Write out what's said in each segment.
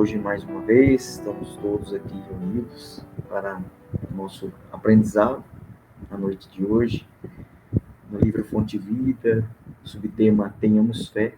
Hoje, mais uma vez, estamos todos aqui reunidos para o nosso aprendizado na noite de hoje, no livro Fonte Vida, subtema Tenhamos Fé,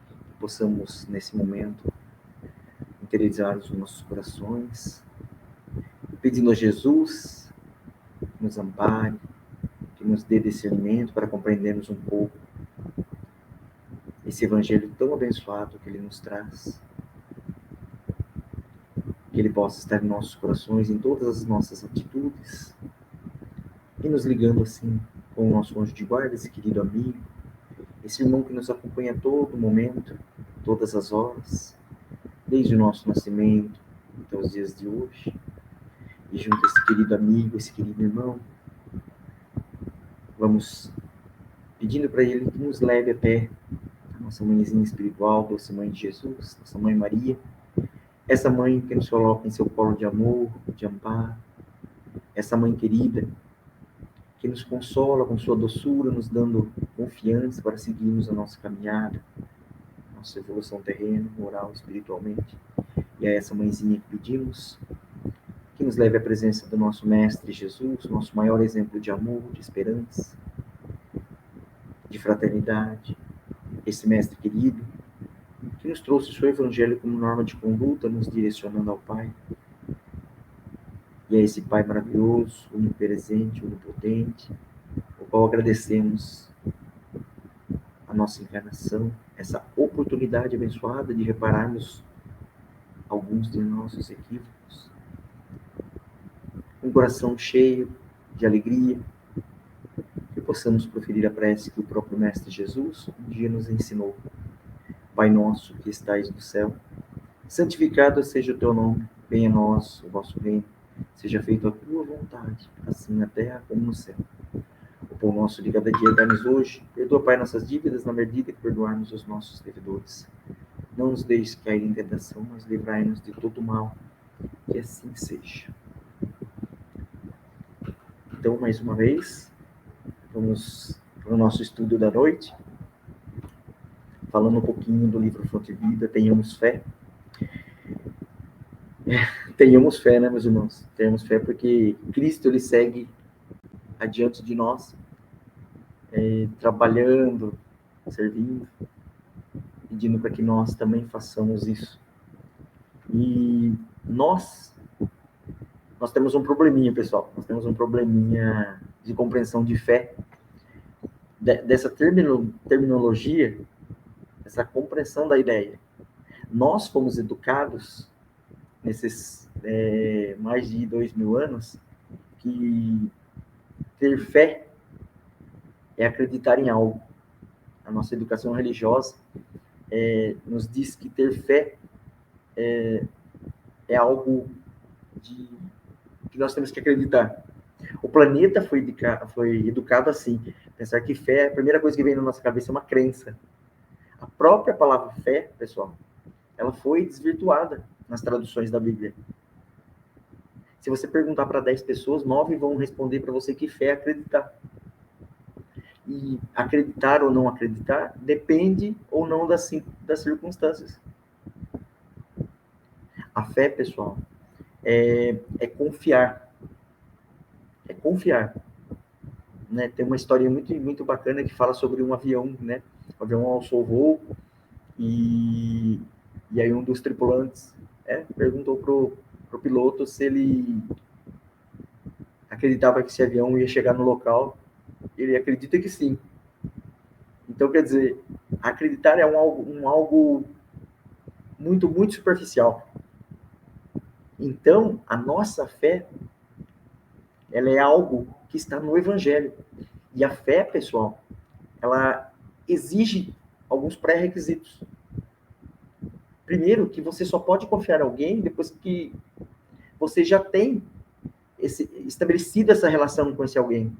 que possamos, nesse momento, interiorizar os nossos corações, pedindo a Jesus que nos ampare, que nos dê discernimento para compreendermos um pouco esse evangelho tão abençoado que ele nos traz. Que ele possa estar em nossos corações, em todas as nossas atitudes, e nos ligando assim com o nosso anjo de guarda, esse querido amigo, esse irmão que nos acompanha a todo momento, todas as horas, desde o nosso nascimento até os dias de hoje. E junto a esse querido amigo, esse querido irmão, vamos pedindo para ele que nos leve até a nossa mãezinha espiritual, doce mãe de Jesus, nossa mãe Maria, essa mãe que nos coloca em seu colo de amor, de amparo, essa mãe querida que nos consola com sua doçura, nos dando confiança para seguirmos a nossa caminhada, nossa evolução terrena, moral, espiritualmente. E a essa mãezinha que pedimos que nos leve à presença do nosso Mestre Jesus, nosso maior exemplo de amor, de esperança, de fraternidade, esse Mestre querido, que nos trouxe o seu Evangelho como norma de conduta, nos direcionando ao Pai. E a esse Pai maravilhoso, onipresente, onipotente, o qual agradecemos a nossa encarnação, essa oportunidade abençoada de repararmos alguns de nossos equívocos, um coração cheio de alegria, que possamos proferir a prece que o próprio Mestre Jesus um dia nos ensinou. Pai nosso que estais no céu, santificado seja o teu nome, venha a nós o vosso reino, seja feita a tua vontade, assim na terra como no céu. O pão nosso de cada dia dá-nos hoje, perdoa, Pai, nossas dívidas na medida que perdoarmos os nossos devedores. Não nos deixes cair em tentação, mas livrai-nos de todo mal, que assim seja. Então, mais uma vez, vamos para o nosso estudo da noite, falando um pouquinho do livro Fonte Vida, Tenhamos Fé. Tenhamos fé, né, meus irmãos? Tenhamos fé porque Cristo, ele segue adiante de nós, trabalhando, servindo, pedindo para que nós também façamos isso. E nós temos um probleminha, pessoal. Nós temos um probleminha de compreensão de fé, dessa terminologia, essa compreensão da ideia. Nós fomos educados nesses mais de 2000 anos que ter fé é acreditar em algo. A nossa educação religiosa nos diz que ter fé é algo que nós temos que acreditar. O planeta foi educado assim. Pensar que fé, a primeira coisa que vem na nossa cabeça é uma crença. A própria palavra fé, pessoal, ela foi desvirtuada nas traduções da Bíblia. Se você perguntar para 10 pessoas, 9 vão responder para você que fé é acreditar. E acreditar ou não acreditar depende ou não das circunstâncias. A fé, pessoal, é confiar. É confiar. Né? Tem uma história muito, muito bacana que fala sobre um avião, né? O avião alçou o voo e aí um dos tripulantes perguntou pro piloto se ele acreditava que esse avião ia chegar no local. Ele acredita que sim. Então, quer dizer, acreditar é um algo muito, muito superficial. Então, a nossa fé, ela é algo que está no Evangelho. E a fé, pessoal, ela exige alguns pré-requisitos. Primeiro, que você só pode confiar em alguém depois que você já tem estabelecida essa relação com esse alguém.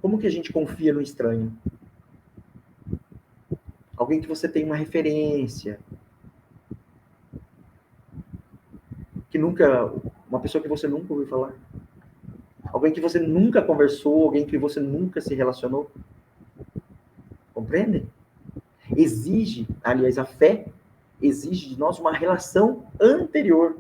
Como que a gente confia no estranho? Alguém que você tem uma referência. Uma pessoa que você nunca ouviu falar. Alguém que você nunca conversou, alguém que você nunca se relacionou. Compreende? A fé exige de nós uma relação anterior.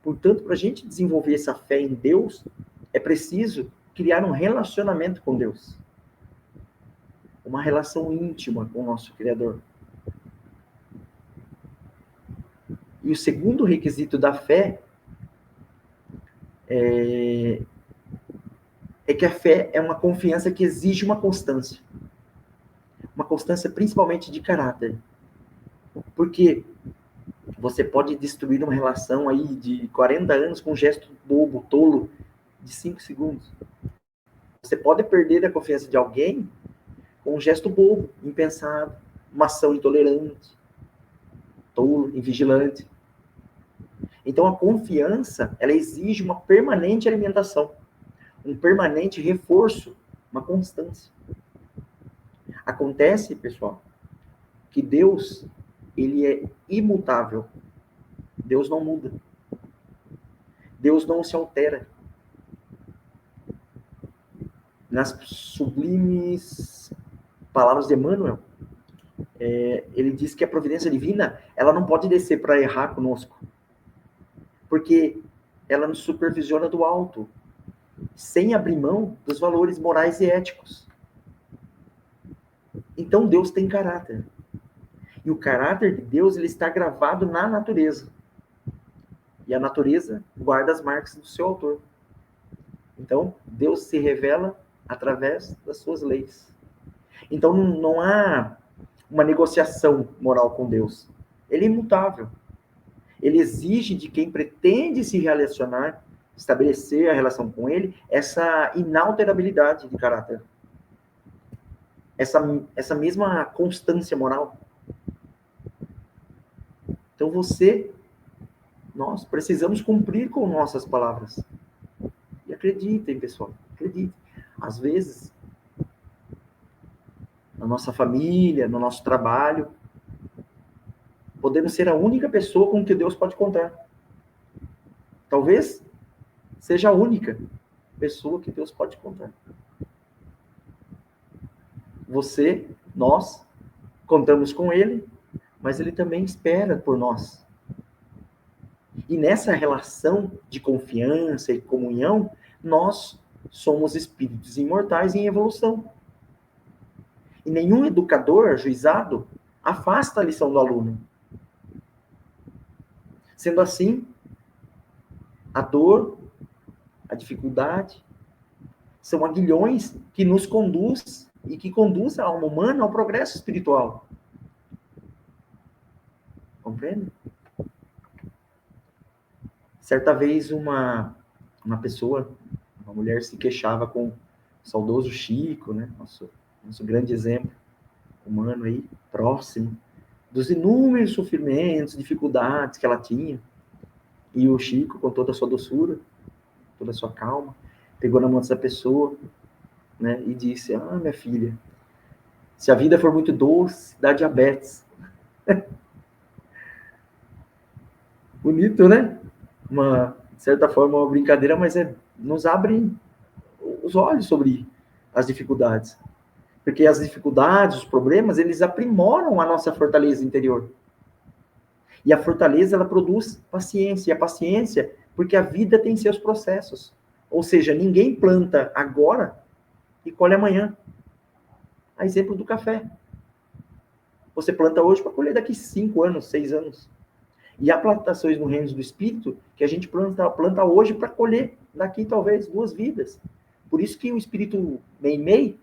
Portanto, para a gente desenvolver essa fé em Deus, é preciso criar um relacionamento com Deus. Uma relação íntima com o nosso Criador. E o segundo requisito da fé é que a fé é uma confiança que exige uma constância. Uma constância principalmente de caráter. Porque você pode destruir uma relação aí de 40 anos com um gesto bobo, tolo, de 5 segundos. Você pode perder a confiança de alguém com um gesto bobo, impensado, uma ação intolerante, tolo, invigilante. Então a confiança, ela exige uma permanente alimentação, um permanente reforço, uma constância. Acontece, pessoal, que Deus, ele é imutável. Deus não muda. Deus não se altera. Nas sublimes palavras de Emmanuel, ele diz que a providência divina, ela não pode descer para errar conosco, porque ela nos supervisiona do alto, sem abrir mão dos valores morais e éticos. Então Deus tem caráter. E o caráter de Deus, ele está gravado na natureza. E a natureza guarda as marcas do seu autor. Então, Deus se revela através das suas leis. Então, não há uma negociação moral com Deus. Ele é imutável. Ele exige de quem pretende se relacionar, estabelecer a relação com ele, essa inalterabilidade de caráter. Essa mesma constância moral. Então, nós precisamos cumprir com nossas palavras. E acreditem, pessoal, acreditem. Às vezes, na nossa família, no nosso trabalho, podemos ser a única pessoa com que Deus pode contar. Talvez seja a única pessoa que Deus pode contar. Nós, contamos com Ele, mas Ele também espera por nós. E nessa relação de confiança e comunhão, nós somos espíritos imortais em evolução. E nenhum educador ajuizado afasta a lição do aluno. Sendo assim, a dor, a dificuldade, são aguilhões que nos conduz e que conduz a alma humana ao progresso espiritual. Compreende? Certa vez uma pessoa, uma mulher, se queixava com o saudoso Chico, né? Nosso grande exemplo humano aí, próximo, dos inúmeros sofrimentos, dificuldades que ela tinha. E o Chico, com toda a sua doçura, toda a sua calma, pegou na mão dessa pessoa, né, e disse: minha filha, se a vida for muito doce, dá diabetes. Bonito, né? De certa forma, uma brincadeira, mas nos abre os olhos sobre as dificuldades. Porque as dificuldades, os problemas, eles aprimoram a nossa fortaleza interior. E a fortaleza, ela produz paciência. E a paciência, porque a vida tem seus processos. Ou seja, ninguém planta agora e colhe amanhã. A exemplo do café. Você planta hoje para colher daqui 5 anos, 6 anos. E há plantações no reino do Espírito que a gente planta hoje para colher daqui talvez 2 vidas. Por isso que o Espírito Meimei,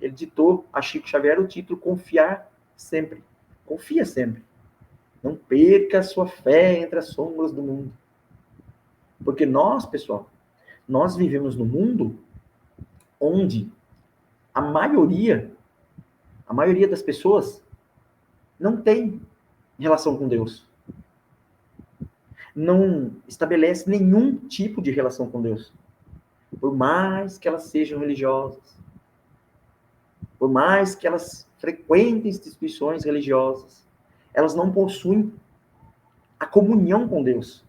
ele ditou a Chico Xavier o título Confiar Sempre. Confia sempre. Não perca a sua fé entre as sombras do mundo. Porque nós, pessoal, nós vivemos num mundo onde a maioria das pessoas não tem relação com Deus. Não estabelece nenhum tipo de relação com Deus. Por mais que elas sejam religiosas, por mais que elas frequentem instituições religiosas, elas não possuem a comunhão com Deus.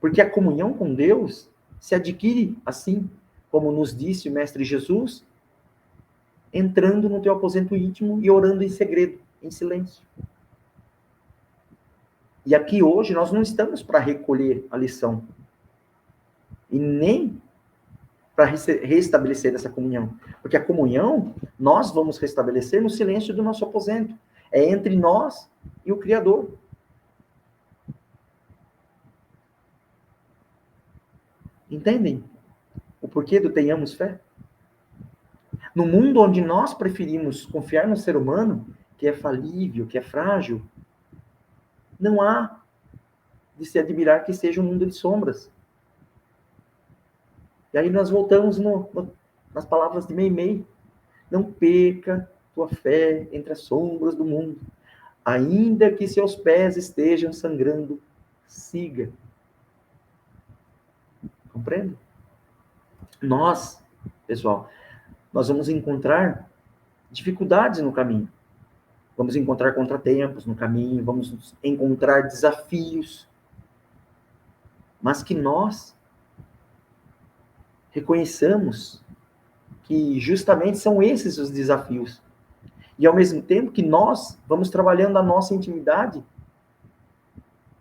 Porque a comunhão com Deus se adquire assim, como nos disse o Mestre Jesus, entrando no teu aposento íntimo e orando em segredo. em silêncio. E aqui hoje nós não estamos para recolher a lição. E nem para restabelecer essa comunhão. Porque a comunhão, nós vamos restabelecer no silêncio do nosso aposento. É entre nós e o Criador. Entendem o porquê do tenhamos fé? No mundo onde nós preferimos confiar no ser humano, que é falível, que é frágil, não há de se admirar que seja um mundo de sombras. E aí nós voltamos nas palavras de Meimei. Não perca tua fé entre as sombras do mundo. Ainda que seus pés estejam sangrando, siga. Compreende? Nós, pessoal, nós vamos encontrar dificuldades no caminho. Vamos encontrar contratempos no caminho, vamos encontrar desafios. Mas que nós reconheçamos que justamente são esses os desafios. E ao mesmo tempo que nós vamos trabalhando a nossa intimidade,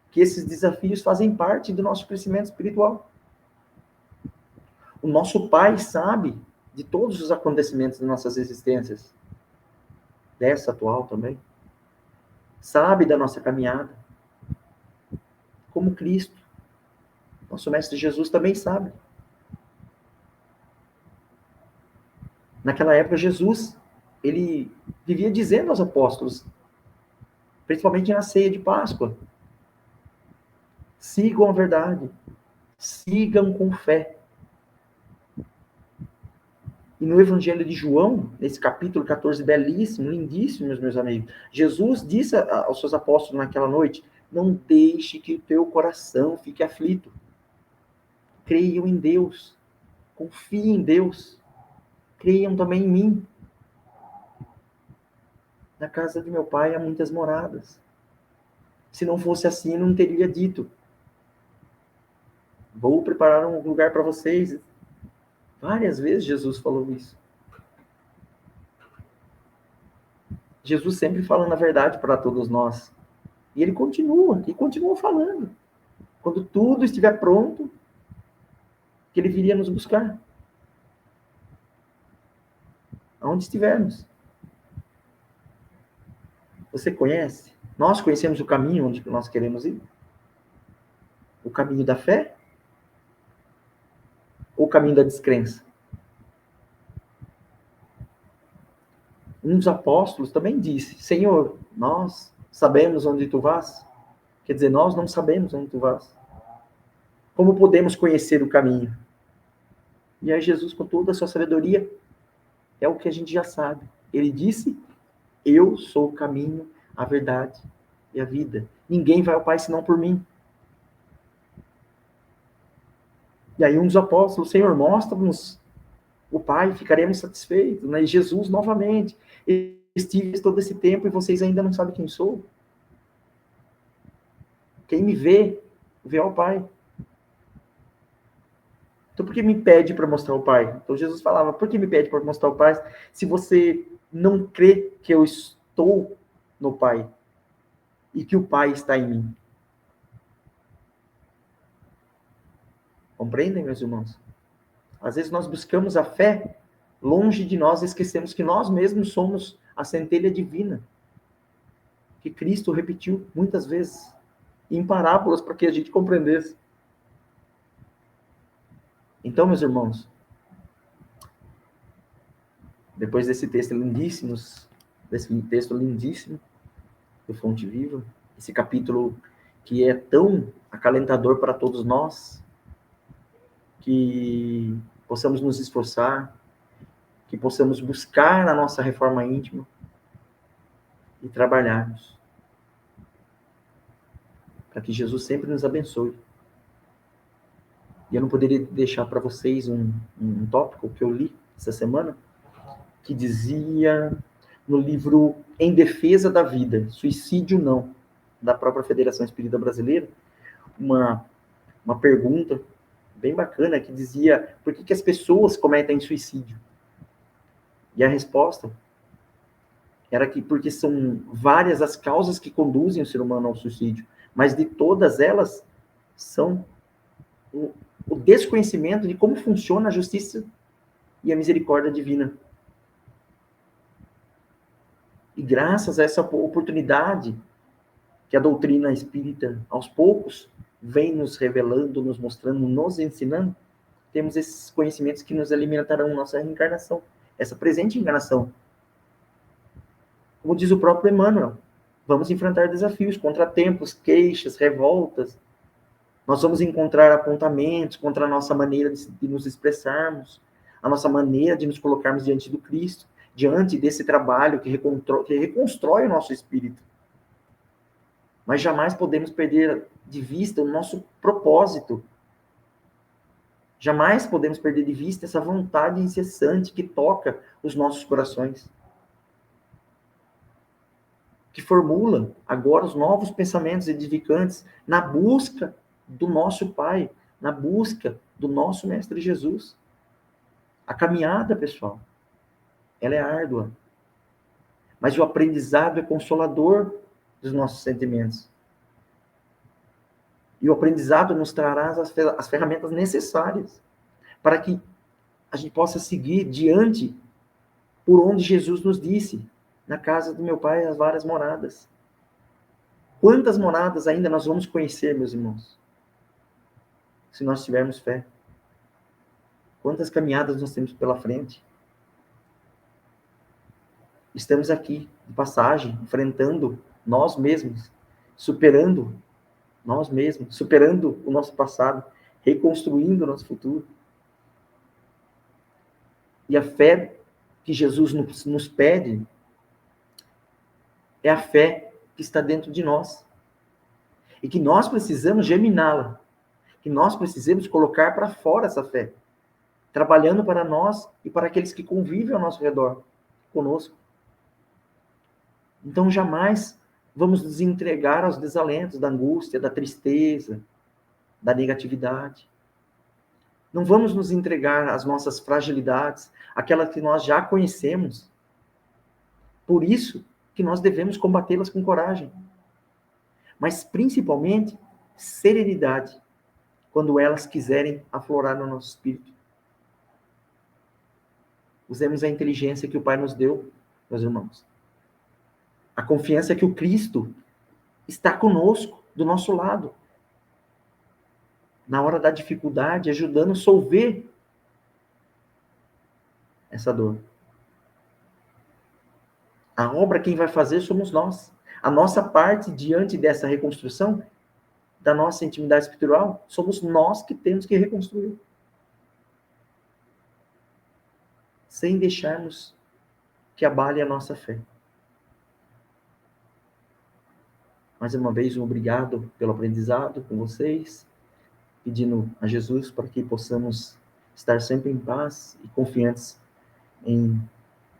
que esses desafios fazem parte do nosso crescimento espiritual. O nosso Pai sabe de todos os acontecimentos de nossas existências, dessa atual também. Sabe da nossa caminhada. Como Cristo. Nosso Mestre Jesus também sabe. Naquela época, Jesus, ele vivia dizendo aos apóstolos, principalmente na ceia de Páscoa, sigam a verdade, sigam com fé. E no Evangelho de João, nesse capítulo 14, belíssimo, lindíssimo, meus amigos, Jesus disse aos seus apóstolos naquela noite, não deixe que o teu coração fique aflito. Creiam em Deus, confiem em Deus, creiam também em mim. Na casa de meu pai há muitas moradas. Se não fosse assim, eu não teria dito. Vou preparar um lugar para vocês. Várias vezes Jesus falou isso. Jesus sempre falando a verdade para todos nós. E ele continua falando. Quando tudo estiver pronto, que ele viria nos buscar. Aonde estivermos. Você conhece? Nós conhecemos o caminho onde nós queremos ir? O caminho da fé? Ou o caminho da descrença? Um dos apóstolos também disse, Senhor, nós sabemos onde tu vas? Quer dizer, nós não sabemos onde tu vas. Como podemos conhecer o caminho? E aí Jesus, com toda a sua sabedoria, é o que a gente já sabe. Ele disse, eu sou o caminho, a verdade e a vida. Ninguém vai ao Pai senão por mim. E aí um dos apóstolos, Senhor, mostra-nos o Pai, ficaremos satisfeitos. Né? E Jesus, novamente, estive todo esse tempo e vocês ainda não sabem quem sou. Quem me vê, vê ao Pai. Então, por que me pede para mostrar o Pai? Então, Jesus falava, por que me pede para mostrar o Pai se você não crê que eu estou no Pai e que o Pai está em mim? Compreendem, meus irmãos? Às vezes nós buscamos a fé, longe de nós esquecemos que nós mesmos somos a centelha divina, que Cristo repetiu muitas vezes, em parábolas, para que a gente compreendesse. Então, meus irmãos, depois desse texto lindíssimo do Fonte Viva, esse capítulo que é tão acalentador para todos nós, que possamos nos esforçar, que possamos buscar na nossa reforma íntima e trabalharmos para que Jesus sempre nos abençoe. E eu não poderia deixar para vocês um tópico que eu li essa semana, que dizia no livro Em Defesa da Vida, Suicídio Não, da própria Federação Espírita Brasileira, uma pergunta bem bacana que dizia por que as pessoas cometem suicídio? E a resposta era que, porque são várias as causas que conduzem o ser humano ao suicídio, mas de todas elas são o desconhecimento de como funciona a justiça e a misericórdia divina. E graças a essa oportunidade que a doutrina espírita, aos poucos, vem nos revelando, nos mostrando, nos ensinando, temos esses conhecimentos que nos alimentarão nossa reencarnação, essa presente encarnação. Como diz o próprio Emmanuel, vamos enfrentar desafios, contratempos, queixas, revoltas. Nós vamos encontrar apontamentos contra a nossa maneira de nos expressarmos, a nossa maneira de nos colocarmos diante do Cristo, diante desse trabalho que reconstrói o nosso espírito. Mas jamais podemos perder de vista o nosso propósito. Jamais podemos perder de vista essa vontade incessante que toca os nossos corações. Que formula agora os novos pensamentos edificantes na busca do nosso Pai, na busca do nosso Mestre Jesus. A caminhada, pessoal, ela é árdua. Mas o aprendizado é consolador dos nossos sentimentos. E o aprendizado nos trará as ferramentas necessárias para que a gente possa seguir diante por onde Jesus nos disse: na casa do meu Pai, as várias moradas. Quantas moradas ainda nós vamos conhecer, meus irmãos? Se nós tivermos fé. Quantas caminhadas nós temos pela frente? Estamos aqui, de passagem, enfrentando nós mesmos, superando nós mesmos, superando o nosso passado, reconstruindo o nosso futuro. E a fé que Jesus nos pede é a fé que está dentro de nós. E que nós precisamos germiná-la. Que nós precisamos colocar para fora essa fé. Trabalhando para nós e para aqueles que convivem ao nosso redor, conosco. Então, jamais vamos nos entregar aos desalentos da angústia, da tristeza, da negatividade. Não vamos nos entregar às nossas fragilidades, aquelas que nós já conhecemos. Por isso que nós devemos combatê-las com coragem. Mas, principalmente, serenidade, quando elas quiserem aflorar no nosso espírito. Usemos a inteligência que o Pai nos deu, meus irmãos. A confiança que o Cristo está conosco, do nosso lado. Na hora da dificuldade, ajudando a solver essa dor. A obra quem vai fazer somos nós. A nossa parte diante dessa reconstrução da nossa intimidade espiritual, somos nós que temos que reconstruir. Sem deixarmos que abale a nossa fé. Mais uma vez, um obrigado pelo aprendizado com vocês, pedindo a Jesus para que possamos estar sempre em paz e confiantes em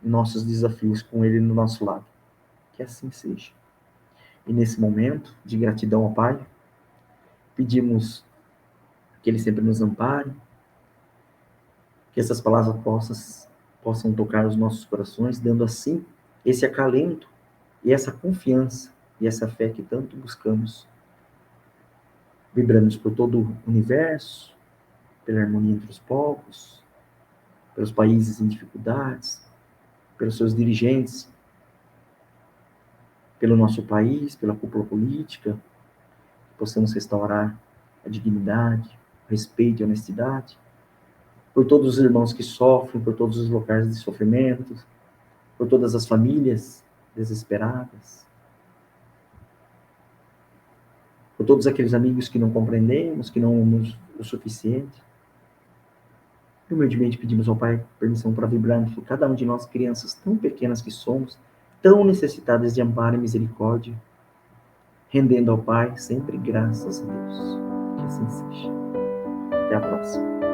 nossos desafios com Ele no nosso lado. Que assim seja. E nesse momento de gratidão ao Pai, pedimos que Ele sempre nos ampare, que essas palavras possam tocar os nossos corações, dando assim esse acalento e essa confiança e essa fé que tanto buscamos. Vibramos por todo o universo, pela harmonia entre os povos, pelos países em dificuldades, pelos seus dirigentes, pelo nosso país, pela cúpula política, que possamos restaurar a dignidade, o respeito e a honestidade, por todos os irmãos que sofrem, por todos os locais de sofrimento, por todas as famílias desesperadas, por todos aqueles amigos que não compreendemos, que não amamos o suficiente. E humildemente pedimos ao Pai permissão para vibrarmos por cada um de nós, crianças tão pequenas que somos, tão necessitadas de amparo e misericórdia, rendendo ao Pai sempre graças a Deus. Que assim seja. Até a próxima.